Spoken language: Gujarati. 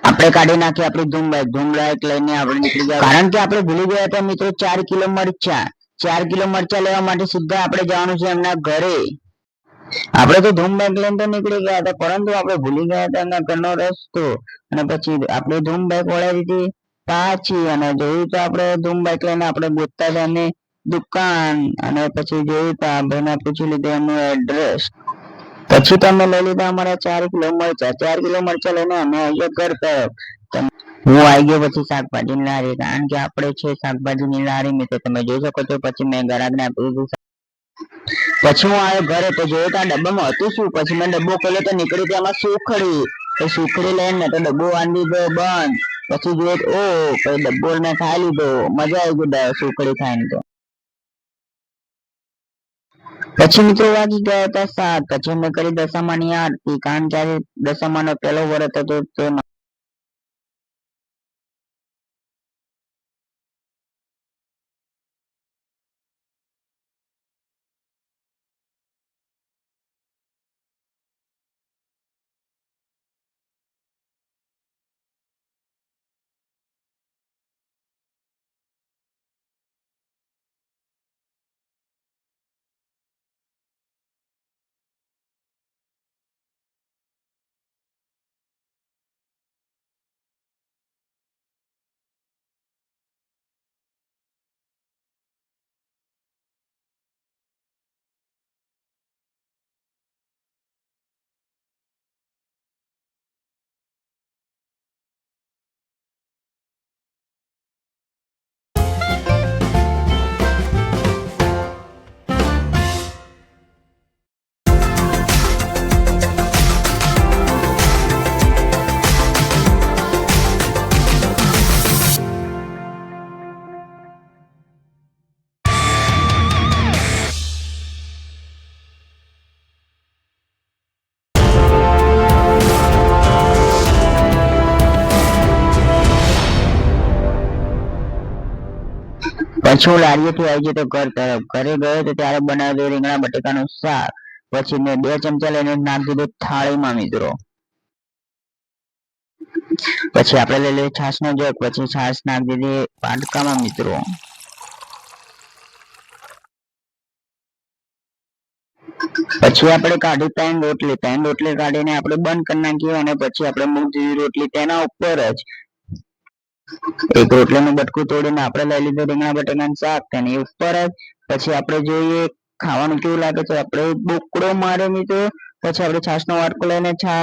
આપણે કાઢી નાખી આપણી ધૂમ બાઈક લઈને આપણે નીકળી ગયા, કારણ કે આપણે ભૂલી ગયા હતા મિત્રો 4 કિલો મરચા. 4 કિલો મરચા લેવા માટે સીધા આપણે જવાનું છે એમના ઘરે. આપણે તો ધૂમ બાઈક લઈને તો નીકળી ગયા હતા, પરંતુ આપણે ભૂલી ગયા હતા એમના ઘરનો રસ્તો, અને પછી આપણે ધૂમ બાઈક વળાવી દીધી પાછી, અને જોયું તો આપણે ધૂમ બાઈક લઈને આપણે ગોતતા હતા એમની દુકાન, અને પછી જોયું તો ભાઈને પૂછી લીધું એમનું એડ્રેસ. પછી તમે લઈ લીધા અમારા 4 કિલો મરચા. 4 કિલો મરચા લઈને અમે આવ્યા ઘર તરફ. હું આવી ગયો પછી શાકભાજીની લારી, કારણ કે આપણે છે શાકભાજીની લારી મિત્રો, તમે જોઈ શકો છો. પછી મેં ગ્રાહકને આપી દીધું. પછી હું આવ્યો ઘરે તો જોયું તો આ ડબ્બામાં હતું શું. પછી મેં ડબ્બો ખોલ્યો તો નીકળી એમાં સુખડી. તો સુખડી લઈને તો ડબ્બો બાંધી દીધો બંધ. પછી જોયું ઓ પછી ડબ્બો મેં ખાઈ લીધો. મજા આવી ગઈ સુખડી ખાઈને તો. પછી મિત્રો વાગી ગયા હતા 7. પછી મેં કરી દશામાની આરતી, કારણ કે દશામાનો પહેલો વ્રત હતો તો પછી હું લારીએથી આવી ગયો તો ઘર તરફ. ઘરે ગયો તો ત્યારે બનાવેલું રીંગણા બટેકાનું શાક. પછી મેં 2 ચમચા લઈને નાખી દીધું થાળીમાં મિત્રો. પછી આપણે લઈ લઈએ છાશનો જગ. પછી છાશ નાખી દીધી વાટકામાં મિત્રો. પછી આપણે કાઢી 3 રોટલી. 3 રોટલી કાઢીને આપણે બંધ કરી નાખી, અને પછી આપણે મૂક દીધી રોટલી તેના ઉપર જ. એક રોટલીનું બટકું તોડીને આપણે લઈ લીધું રીંગણા બટેકાનું શાક તેની ઉપર જ. પછી આપણે જોઈએ ખાવાનું કેવું લાગે છે. આપણે બોકડો માર્યો મિત્રો. પછી આપણે છાશનો વાટકો લઈને છાશ